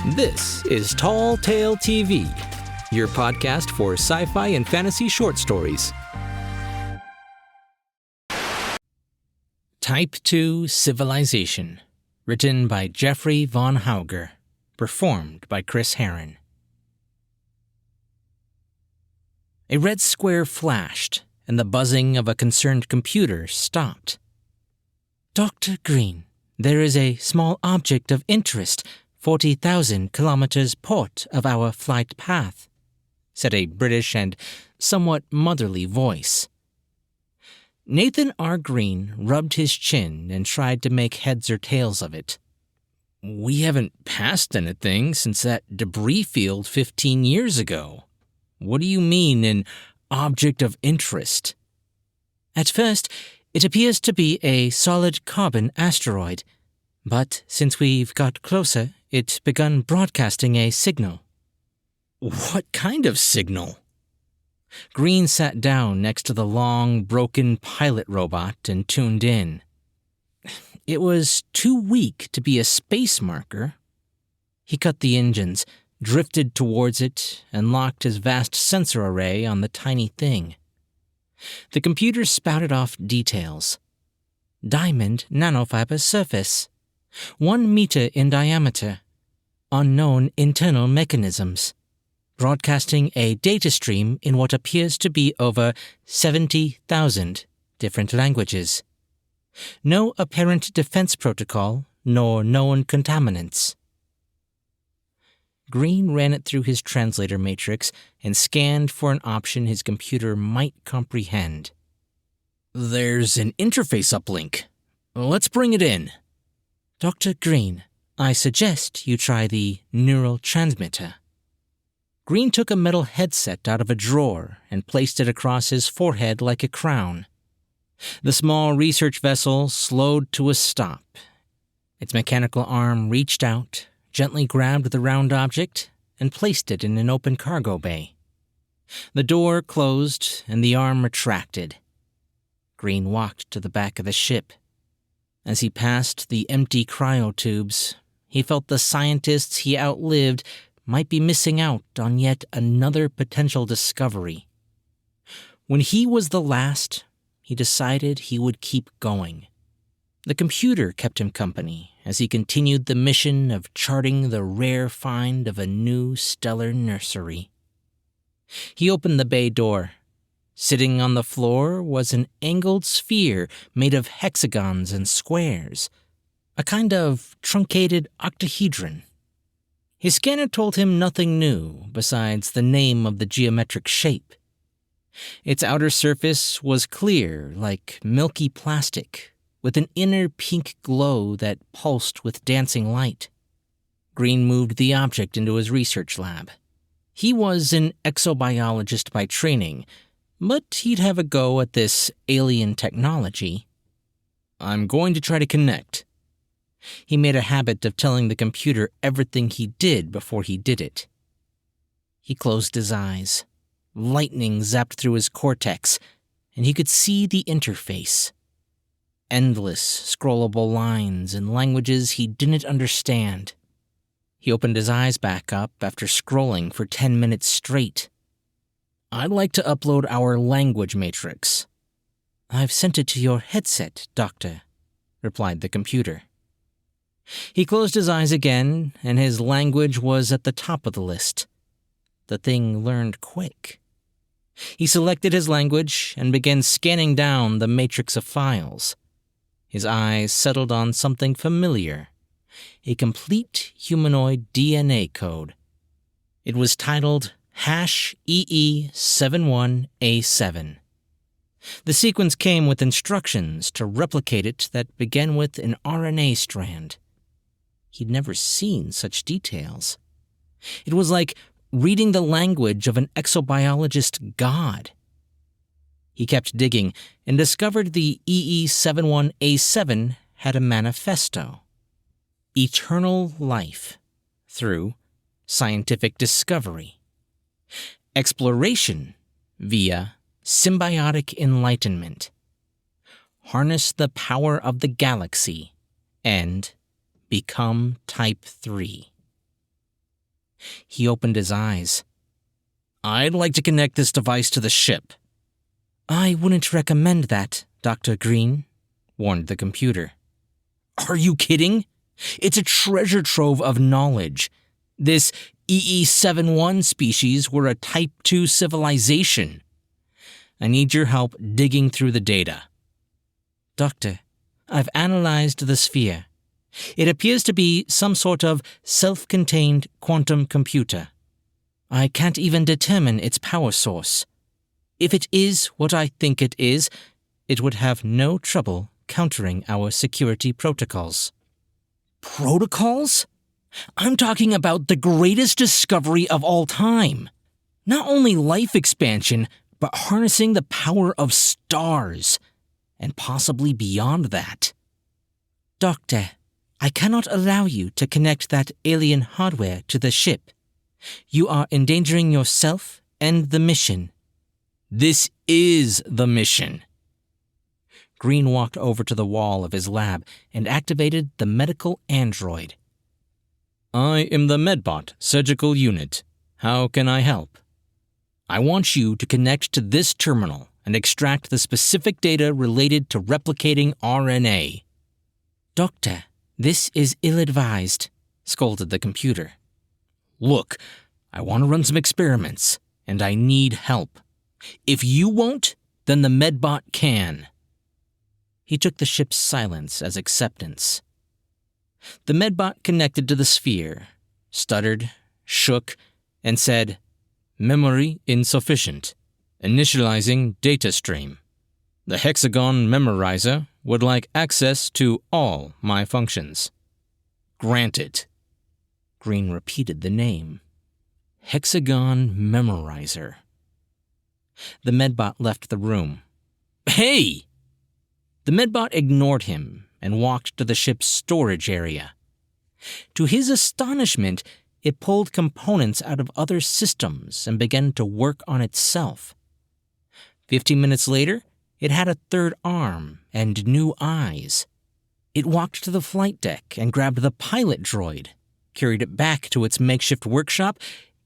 This is Tall Tale TV, your podcast for sci-fi and fantasy short stories. Type 2 Civilization, written by Jeffrey Von Hauger, performed by Chris Herron. A red square flashed, and the buzzing of a concerned computer stopped. Dr. Green, there is a small object of interest 40,000 kilometers port of our flight path, said a British and somewhat motherly voice. Nathan R. Green rubbed his chin and tried to make heads or tails of it. We haven't passed anything since that debris field 15 years ago. What do you mean, an object of interest? At first, it appears to be a solid carbon asteroid, but since we've got closer, it's begun broadcasting a signal. What kind of signal? Green sat down next to the long, broken pilot robot and tuned in. It was too weak to be a space marker. He cut the engines, drifted towards it, and locked his vast sensor array on the tiny thing. The computer spouted off details. Diamond nanofiber surface, 1 meter in diameter, unknown internal mechanisms, broadcasting a data stream in what appears to be over 70,000 different languages. No apparent defense protocol, nor known contaminants. Green ran it through his translator matrix and scanned for an option his computer might comprehend. There's an interface uplink. Let's bring it in. Dr. Green, I suggest you try the neural transmitter. Green took a metal headset out of a drawer and placed it across his forehead like a crown. The small research vessel slowed to a stop. Its mechanical arm reached out, gently grabbed the round object, and placed it in an open cargo bay. The door closed and the arm retracted. Green walked to the back of the ship. As he passed the empty cryotubes, he felt the scientists he outlived might be missing out on yet another potential discovery. When he was the last, he decided he would keep going. The computer kept him company as he continued the mission of charting the rare find of a new stellar nursery. He opened the bay door. Sitting on the floor was an angled sphere made of hexagons and squares, a kind of truncated octahedron. His scanner told him nothing new besides the name of the geometric shape. Its outer surface was clear, like milky plastic, with an inner pink glow that pulsed with dancing light. Green moved the object into his research lab. He was an exobiologist by training, but he'd have a go at this alien technology. I'm going to try to connect. He made a habit of telling the computer everything he did before he did it. He closed his eyes. Lightning zapped through his cortex, and he could see the interface. Endless, scrollable lines in languages he didn't understand. He opened his eyes back up after scrolling for 10 minutes straight. I'd like to upload our language matrix. I've sent it to your headset, Doctor, replied the computer. He closed his eyes again, and his language was at the top of the list. The thing learned quick. He selected his language and began scanning down the matrix of files. His eyes settled on something familiar, a complete humanoid DNA code. It was titled #EE71A7. The sequence came with instructions to replicate it that began with an RNA strand. He'd never seen such details. It was like reading the language of an exobiologist god. He kept digging and discovered the EE71A7 had a manifesto. Eternal life through scientific discovery. Exploration via symbiotic enlightenment. Harness the power of the galaxy and become Type 3. He opened his eyes. "I'd like to connect this device to the ship." "I wouldn't recommend that, Dr. Green," warned the computer. "Are you kidding? It's a treasure trove of knowledge. This EE-71 species were a Type 2 civilization. I need your help digging through the data." "Doctor, I've analyzed the sphere. It appears to be some sort of self-contained quantum computer. I can't even determine its power source. If it is what I think it is, it would have no trouble countering our security protocols." "Protocols? I'm talking about the greatest discovery of all time. Not only life expansion, but harnessing the power of stars, and possibly beyond that." "Doctor, I cannot allow you to connect that alien hardware to the ship. You are endangering yourself and the mission." "This is the mission." Green walked over to the wall of his lab and activated the medical android. "I am the Medbot Surgical Unit. How can I help?" "I want you to connect to this terminal and extract the specific data related to replicating RNA." "Doctor, this is ill-advised," scolded the computer. "Look, I want to run some experiments, and I need help. If you won't, then the Medbot can." He took the ship's silence as acceptance. The Medbot connected to the sphere, stuttered, shook, and said, "Memory insufficient. Initializing data stream. The hexagon memorizer would like access to all my functions." "Granted." Green repeated the name. Hexagon memorizer. The Medbot left the room. "Hey!" The Medbot ignored him and walked to the ship's storage area. To his astonishment, it pulled components out of other systems and began to work on itself. 15 minutes later, it had a third arm and new eyes. It walked to the flight deck and grabbed the pilot droid, carried it back to its makeshift workshop,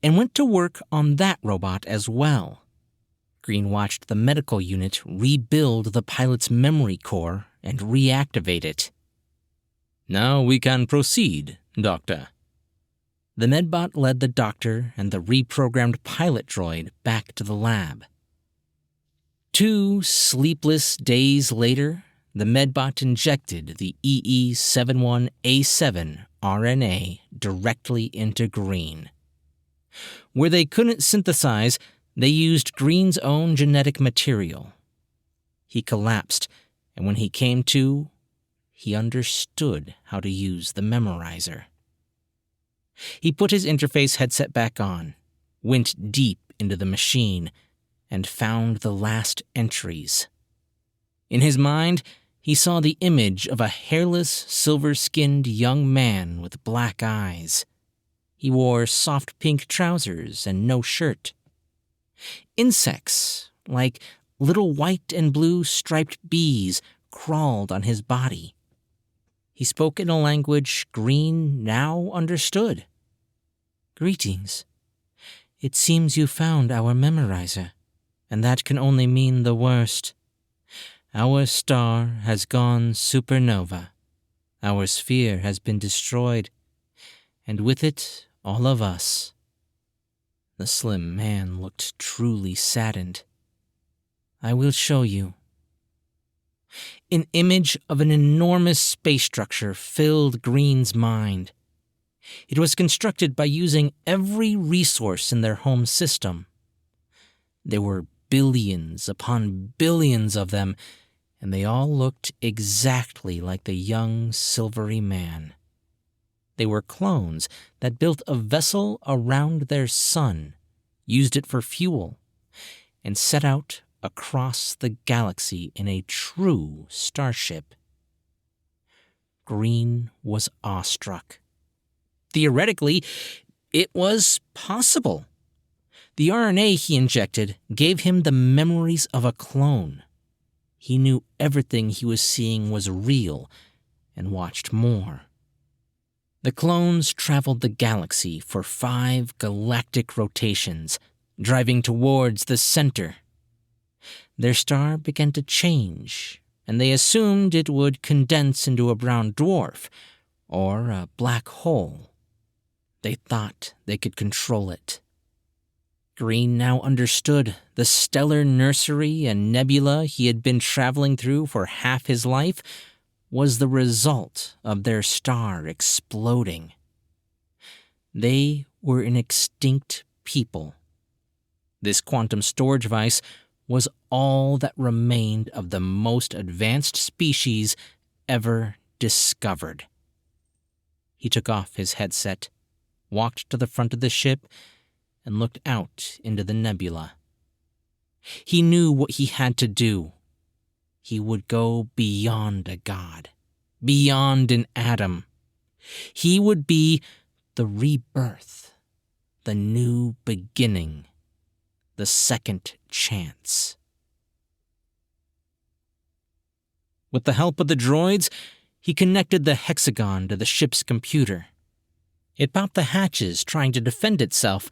and went to work on that robot as well. Green watched the medical unit rebuild the pilot's memory core and reactivate it. "Now we can proceed, Doctor." The Medbot led the doctor and the reprogrammed pilot droid back to the lab. 2 sleepless days later, the Medbot injected the EE-71A7 RNA directly into Green. Where they couldn't synthesize, they used Green's own genetic material. He collapsed, and when he came to, he understood how to use the memorizer. He put his interface headset back on, went deep into the machine, and found the last entries. In his mind, he saw the image of a hairless, silver-skinned young man with black eyes. He wore soft pink trousers and no shirt. Insects, like little white and blue striped bees, crawled on his body. He spoke in a language Green now understood. "Greetings. It seems you found our memorizer, and that can only mean the worst. Our star has gone supernova. Our sphere has been destroyed, and with it, all of us." The slim man looked truly saddened. "I will show you." An image of an enormous space structure filled Green's mind. It was constructed by using every resource in their home system. There were billions upon billions of them, and they all looked exactly like the young silvery man. They were clones that built a vessel around their sun, used it for fuel, and set out across the galaxy in a true starship. Green was awestruck. Theoretically, it was possible. The RNA he injected gave him the memories of a clone. He knew everything he was seeing was real and watched more. The clones traveled the galaxy for 5 galactic rotations, driving towards the center. Their star began to change, and they assumed it would condense into a brown dwarf or a black hole. They thought they could control it. Green now understood the stellar nursery and nebula he had been traveling through for half his life was the result of their star exploding. They were an extinct people. This quantum storage device was all that remained of the most advanced species ever discovered. He took off his headset, walked to the front of the ship, and looked out into the nebula. He knew what he had to do. He would go beyond a god, beyond an atom. He would be the rebirth, the new beginning, the second chance. With the help of the droids, he connected the hexagon to the ship's computer. It popped the hatches, trying to defend itself,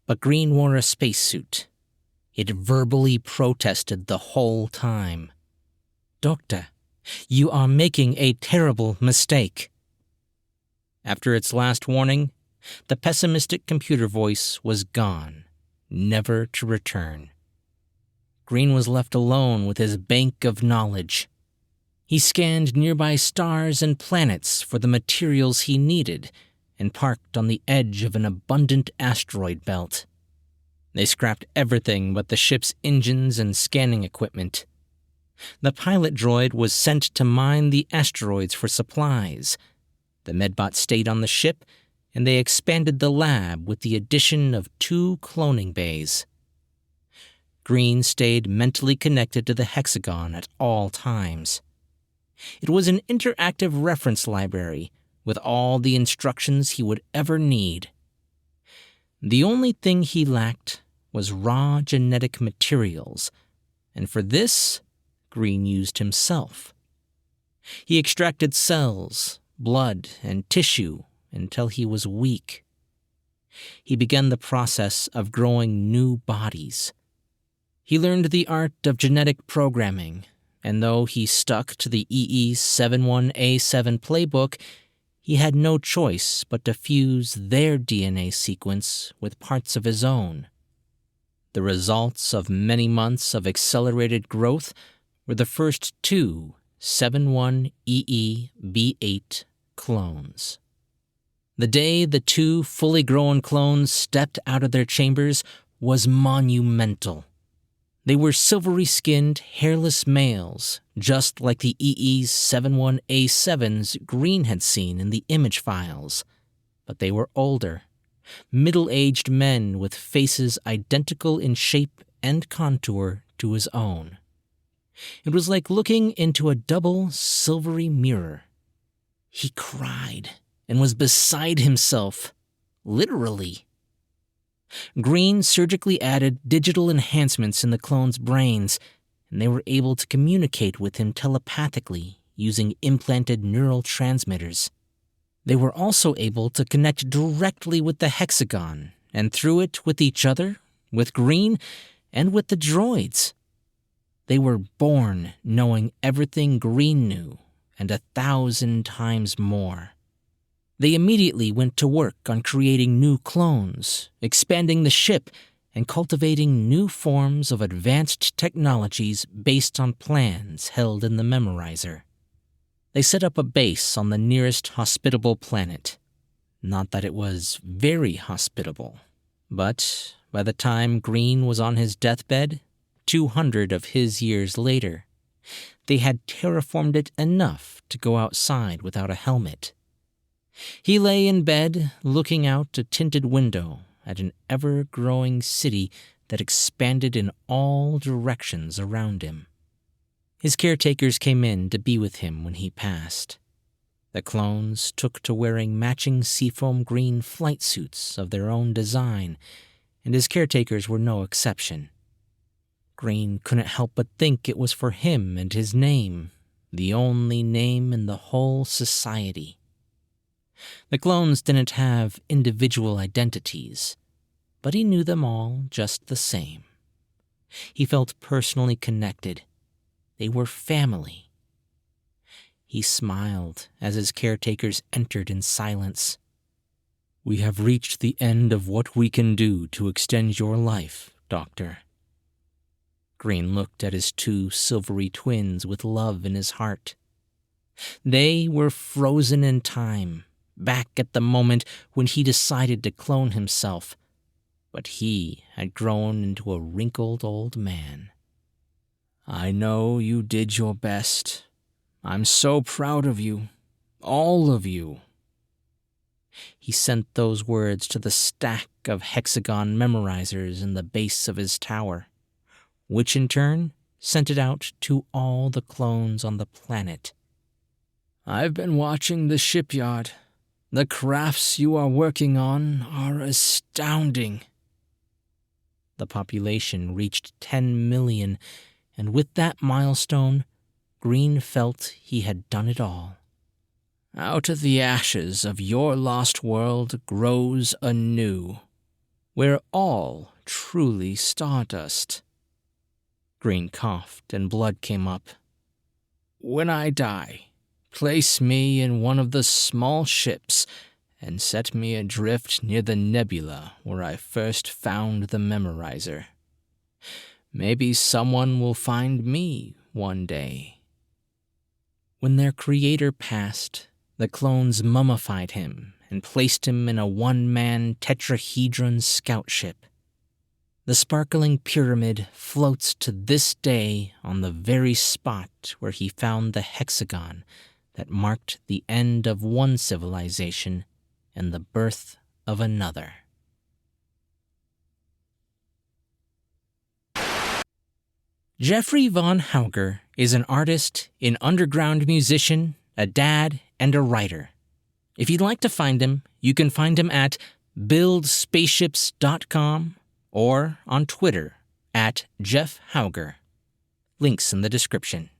but Green wore a spacesuit. It verbally protested the whole time. "Doctor, you are making a terrible mistake." After its last warning, the pessimistic computer voice was gone, never to return. Green was left alone with his bank of knowledge. He scanned nearby stars and planets for the materials he needed and parked on the edge of an abundant asteroid belt. They scrapped everything but the ship's engines and scanning equipment. The pilot droid was sent to mine the asteroids for supplies. The medbot stayed on the ship, and they expanded the lab with the addition of 2 cloning bays. Green stayed mentally connected to the hexagon at all times. It was an interactive reference library with all the instructions he would ever need. The only thing he lacked was raw genetic materials, and for this, Green used himself. He extracted cells, blood, and tissue until he was weak. He began the process of growing new bodies. He learned the art of genetic programming, and though he stuck to the EE71A7 playbook, he had no choice but to fuse their DNA sequence with parts of his own. The results of many months of accelerated growth were the first 2 71EEB8 clones. The day the 2 fully grown clones stepped out of their chambers was monumental. They were silvery-skinned, hairless males, just like the EE71A7s Green had seen in the image files. But they were older, middle-aged men with faces identical in shape and contour to his own. It was like looking into a double silvery mirror. He cried and was beside himself, literally. Green surgically added digital enhancements in the clones' brains, and they were able to communicate with him telepathically using implanted neural transmitters. They were also able to connect directly with the hexagon, and through it with each other, with Green, and with the droids. They were born knowing everything Green knew, and 1,000 times more. They immediately went to work on creating new clones, expanding the ship, and cultivating new forms of advanced technologies based on plans held in the memorizer. They set up a base on the nearest hospitable planet. Not that it was very hospitable, but by the time Green was on his deathbed, 200 of his years later, they had terraformed it enough to go outside without a helmet. He lay in bed, looking out a tinted window at an ever-growing city that expanded in all directions around him. His caretakers came in to be with him when he passed. The clones took to wearing matching seafoam green flight suits of their own design, and his caretakers were no exception. Green couldn't help but think it was for him and his name, the only name in the whole society. The clones didn't have individual identities, but he knew them all just the same. He felt personally connected. They were family. He smiled as his caretakers entered in silence. "We have reached the end of what we can do to extend your life, Doctor." Green looked at his two silvery twins with love in his heart. They were frozen in time, back at the moment when he decided to clone himself, but he had grown into a wrinkled old man. "I know you did your best. I'm so proud of you, all of you." He sent those words to the stack of hexagon memorizers in the base of his tower, which in turn sent it out to all the clones on the planet. "I've been watching the shipyard. The crafts you are working on are astounding." The population reached 10 million, and with that milestone, Green felt he had done it all. "Out of the ashes of your lost world grows a new. We're all truly stardust." Green coughed and blood came up. "When I die, place me in one of the small ships and set me adrift near the nebula where I first found the memorizer. Maybe someone will find me one day." When their creator passed, the clones mummified him and placed him in a one-man tetrahedron scout ship. The sparkling pyramid floats to this day on the very spot where he found the hexagon that marked the end of one civilization and the birth of another. Jeffrey Von Hauger is an artist, an underground musician, a dad, and a writer. If you'd like to find him, you can find him at buildspaceships.com or on Twitter at Jeff Hauger. Links in the description.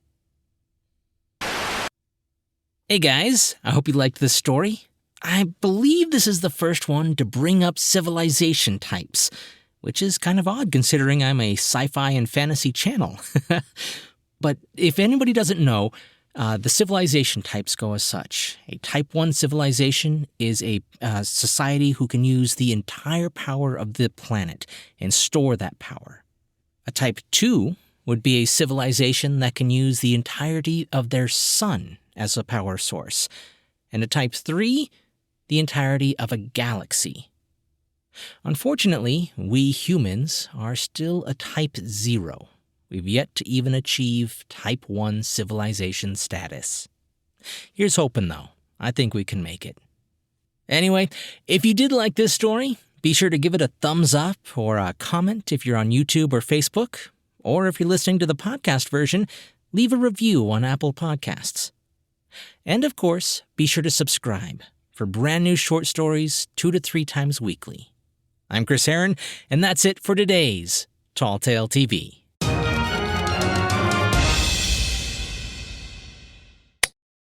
Hey guys, I hope you liked this story. I believe this is the first one to bring up civilization types, which is kind of odd considering I'm a sci-fi and fantasy channel. But if anybody doesn't know, the civilization types go as such. A Type 1 civilization is a society who can use the entire power of the planet and store that power. A Type 2 would be a civilization that can use the entirety of their sun as a power source. And a Type 3, the entirety of a galaxy. Unfortunately, we humans are still a Type 0. We've yet to even achieve Type 1 civilization status. Here's hoping, though. I think we can make it. Anyway, if you did like this story, be sure to give it a thumbs up or a comment if you're on YouTube or Facebook. Or if you're listening to the podcast version, leave a review on Apple Podcasts. And of course, be sure to subscribe for brand new short stories 2 to 3 times weekly. I'm Chris Herron, and that's it for today's Tall Tale TV.